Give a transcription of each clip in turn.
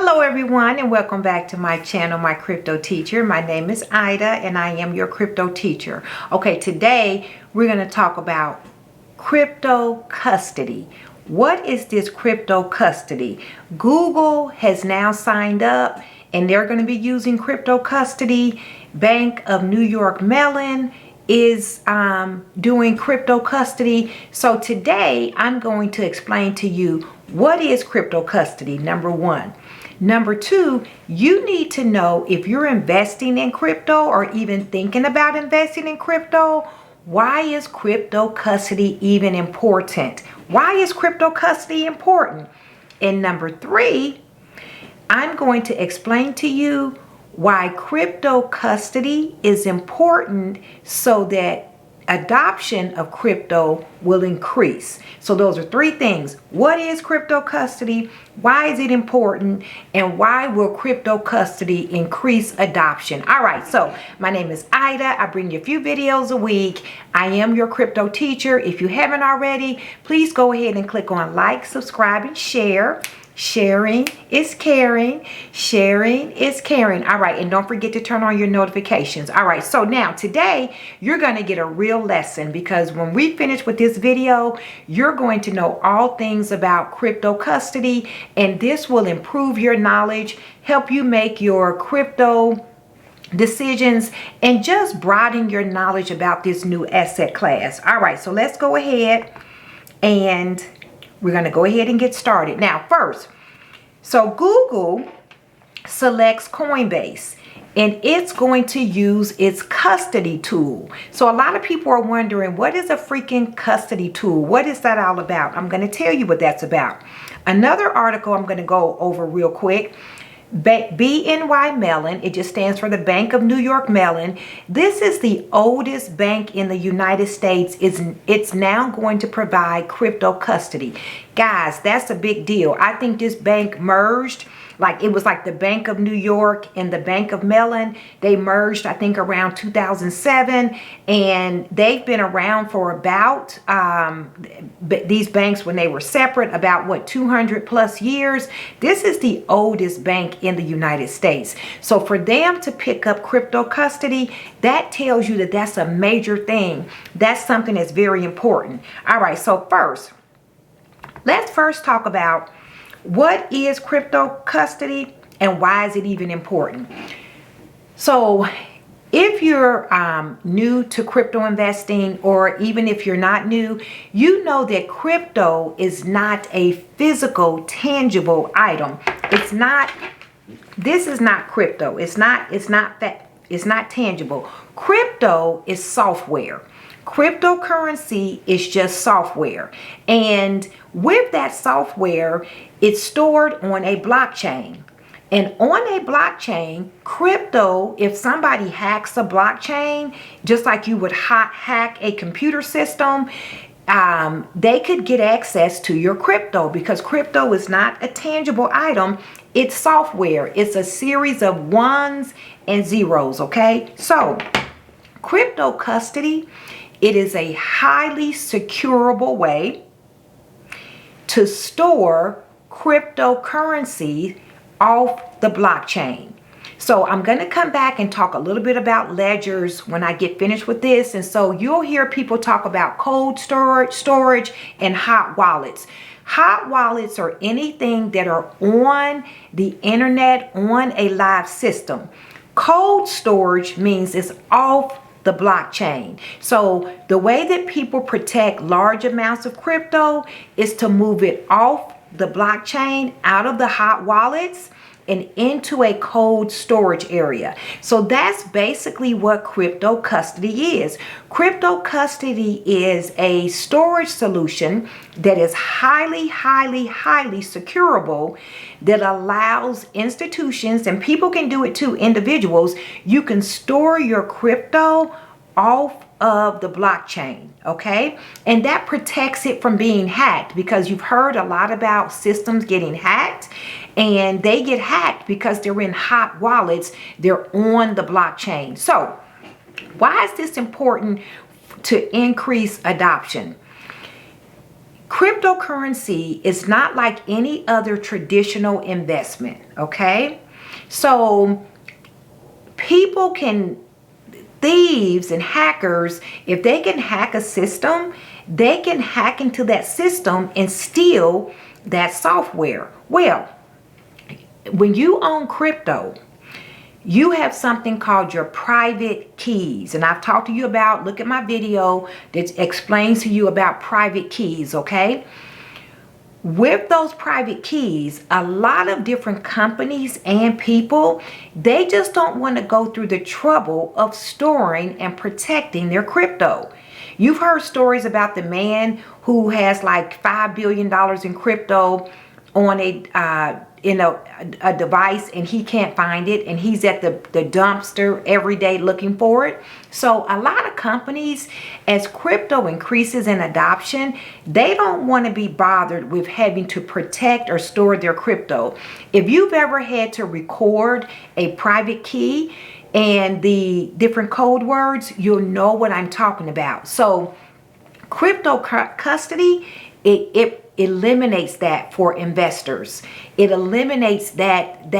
Hello everyone, and welcome back to my channel, My Crypto Teacher. My name is Ida and I am your crypto teacher. Okay, today we're going to talk about crypto custody. What is this crypto custody? Google has now signed up and they're going to be using crypto custody. Bank of New York Mellon is doing crypto custody. So today I'm going to explain to you what is crypto custody, number one. Number two, you need to know if you're investing in crypto or even thinking about investing in crypto, why is crypto custody even important? Why is crypto custody important? And number three, I'm going to explain to you why crypto custody is important so that adoption of crypto will increase. So those are three things. What is crypto custody? Why is it important? And why will crypto custody increase adoption? All right, so my name is Ida. I bring you a few videos a week. I am your crypto teacher. If you haven't already, please go ahead and click on like, subscribe, and share. Sharing is caring. Sharing is caring. All right, and don't forget to turn on your notifications. All right, so now today you're going to get a real lesson, because when we finish with this video, you're going to know all things about crypto custody, and this will improve your knowledge, help you make your crypto decisions, and just broaden your knowledge about this new asset class. All right, so let's go ahead and we're going to go ahead and get started. Now, first, so Google selects Coinbase, and it's going to use its custody tool. So a lot of people are wondering, what is a freaking custody tool? What is that all about? I'm going to tell you what that's about. Another article I'm going to go over real quick. BNY Mellon, it just stands for the Bank of New York Mellon. This is the oldest bank in the United States. It's now going to provide crypto custody. Guys, that's a big deal. I think this bank merged. Like, it was like the Bank of New York and the Bank of Mellon. They merged, I think, around 2007. And they've been around for about, these banks, when they were separate, about, what, 200 plus years. This is the oldest bank in the United States. So for them to pick up crypto custody, that tells you that that's a major thing. That's something that's very important. All right, so let's first talk about what is crypto custody and why is it even important. So if you're new to crypto investing, or even if you're not new, you know that crypto is not a physical, tangible item. It's not, this is not crypto. It's not tangible. Crypto is software. Cryptocurrency is just software. And with that software, it's stored on a blockchain. And on a blockchain, crypto, if somebody hacks a blockchain, just like you would hack a computer system, they could get access to your crypto, because crypto is not a tangible item. It's software. It's a series of ones and zeros, okay? So, crypto custody, it is a highly securable way to store cryptocurrency off the blockchain. So I'm going to come back and talk a little bit about ledgers when I get finished with this. And so you'll hear people talk about cold storage, and hot wallets. Hot wallets are anything that are on the internet, on a live system. Cold storage means it's off the blockchain. So the way that people protect large amounts of crypto is to move it off the blockchain, out of the hot wallets, and into a cold storage area. So that's basically what crypto custody is. Crypto custody is a storage solution that is highly, highly, highly securable, that allows institutions, and people can do it too, individuals, you can store your crypto off of the blockchain, okay? And that protects it from being hacked, because you've heard a lot about systems getting hacked, and they get hacked because they're in hot wallets, they're on the blockchain. So why is this important to increase adoption? Cryptocurrency is not like any other traditional investment, okay? So thieves and hackers, if they can hack a system, they can hack into that system and steal that software. Well, when you own crypto, you have something called your private keys. And I've talked to you about, look at my video that explains to you about private keys, okay? With those private keys, a lot of different companies and people, they just don't want to go through the trouble of storing and protecting their crypto. You've heard stories about the man who has like $5 billion in crypto on a device, and he can't find it, and he's at the dumpster every day looking for it. So a lot of companies, as crypto increases in adoption, they don't want to be bothered with having to protect or store their crypto. If you've ever had to record a private key and the different code words, you'll know what I'm talking about. So crypto custody, it eliminates that for investors. It eliminates that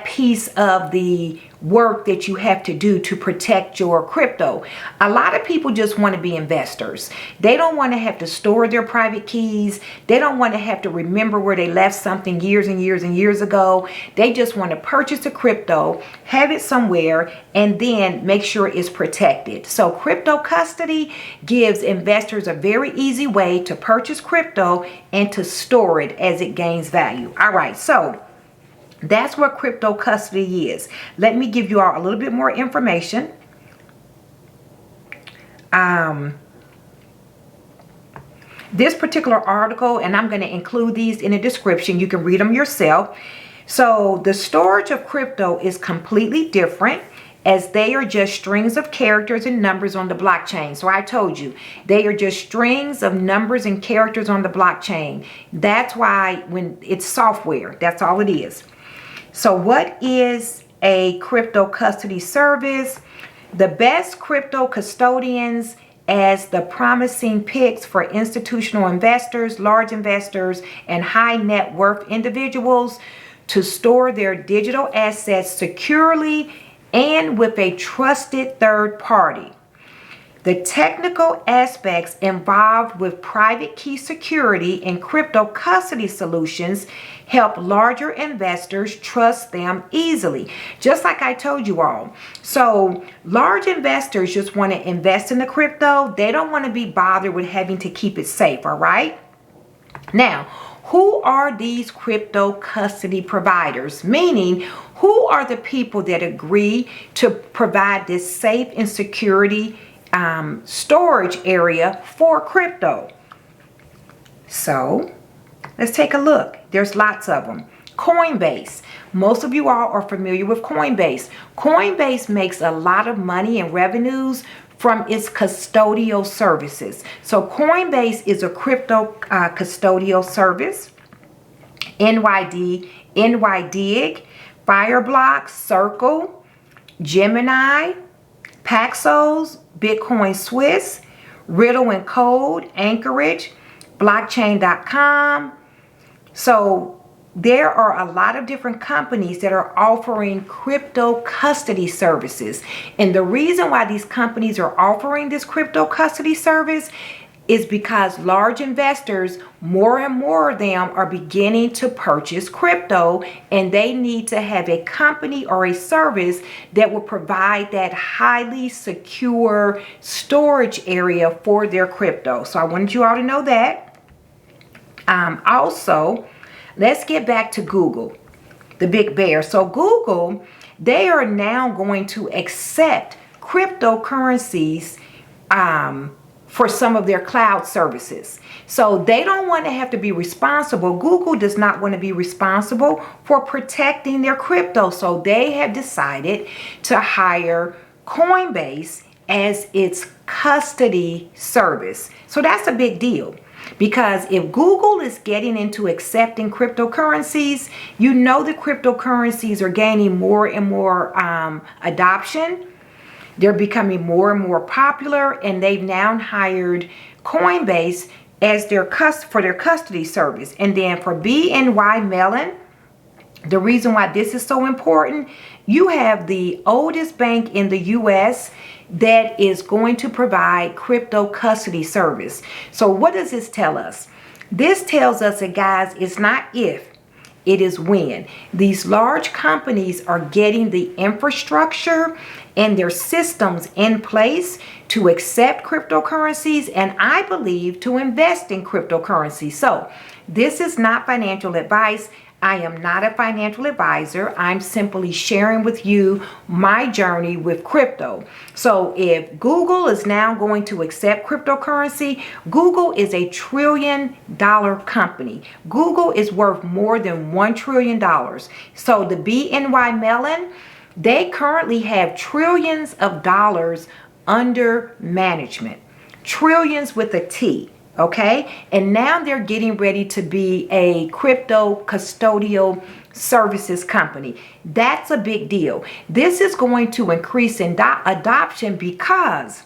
piece of the work that you have to do to protect your crypto. A lot of people just want to be investors. They don't want to have to store their private keys. They don't want to have to remember where they left something years and years and years ago. They just want to purchase a crypto, have it somewhere, and then make sure it's protected. So crypto custody gives investors a very easy way to purchase crypto and to store it as it gains value. All right, so that's what crypto custody is. Let me give you all a little bit more information. This particular article, and I'm going to include these in the description. You can read them yourself. So the storage of crypto is completely different, as they are just strings of characters and numbers on the blockchain. So I told you, they are just strings of numbers and characters on the blockchain. That's why when it's software, that's all it is. So what is a crypto custody service? The best crypto custodians as the promising picks for institutional investors, large investors, and high net worth individuals to store their digital assets securely and with a trusted third party. The technical aspects involved with private key security and crypto custody solutions help larger investors trust them easily. Just like I told you all. So large investors just want to invest in the crypto. They don't want to be bothered with having to keep it safe, all right? Now, who are these crypto custody providers? Meaning, who are the people that agree to provide this safe and security storage area for crypto? So let's take a look. There's lots of them. Coinbase. Most of you all are familiar with Coinbase. Coinbase makes a lot of money and revenues from its custodial services. So Coinbase is a crypto custodial service. NYDIG, Fireblocks, Circle, Gemini, Paxos, Bitcoin Swiss, Riddle and Code, Anchorage, blockchain.com. So there are a lot of different companies that are offering crypto custody services. And the reason why these companies are offering this crypto custody service is because large investors, more and more of them, are beginning to purchase crypto, and they need to have a company or a service that will provide that highly secure storage area for their crypto. So I wanted you all to know that. Also, let's get back to Google, the big bear. So Google, they are now going to accept cryptocurrencies for some of their cloud services. So they don't want to have to be responsible. Google does not want to be responsible for protecting their crypto. So they have decided to hire Coinbase as its custody service. So that's a big deal. Because if Google is getting into accepting cryptocurrencies, you know the cryptocurrencies are gaining more and more adoption. They're becoming more and more popular, and they've now hired Coinbase as their custody service. And then for BNY Mellon, the reason why this is so important, you have the oldest bank in the US that is going to provide crypto custody service. So what does this tell us? This tells us that, guys, it's not if, it is when. These large companies are getting the infrastructure and their systems in place to accept cryptocurrencies, and I believe to invest in cryptocurrency. So this is not financial advice. I am not a financial advisor. I'm simply sharing with you my journey with crypto. So if Google is now going to accept cryptocurrency, Google is a $1 trillion company. Google is worth more than $1 trillion. So the BNY Mellon, they currently have trillions of dollars under management. Trillions with a T. Okay, and now they're getting ready to be a crypto custodial services company. That's a big deal. This is going to increase in adoption because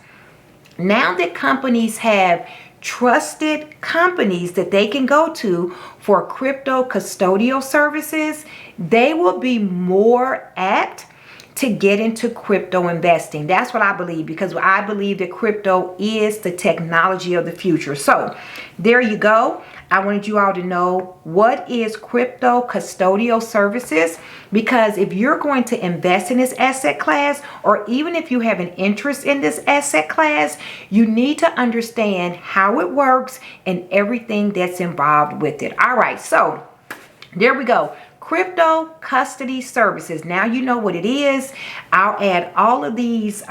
now that companies have trusted companies that they can go to for crypto custodial services, they will be more apt to get into crypto investing. That's what I believe, because I believe that crypto is the technology of the future. So there you go. I wanted you all to know what is crypto custodial services, because if you're going to invest in this asset class, or even if you have an interest in this asset class, you need to understand how it works and everything that's involved with it. All right, so there we go. Crypto custody services. Now you know what it is. I'll add all of these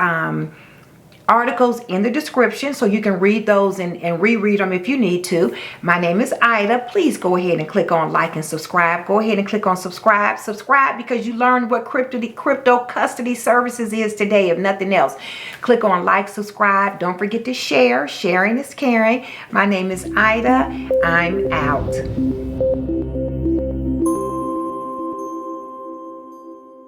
articles in the description so you can read those and reread them if you need to. My name is Ida. Please go ahead and click on like and subscribe. Go ahead and click on subscribe. Subscribe because you learned what crypto custody services is today, if nothing else. Click on like, subscribe. Don't forget to share. Sharing is caring. My name is Ida. I'm out.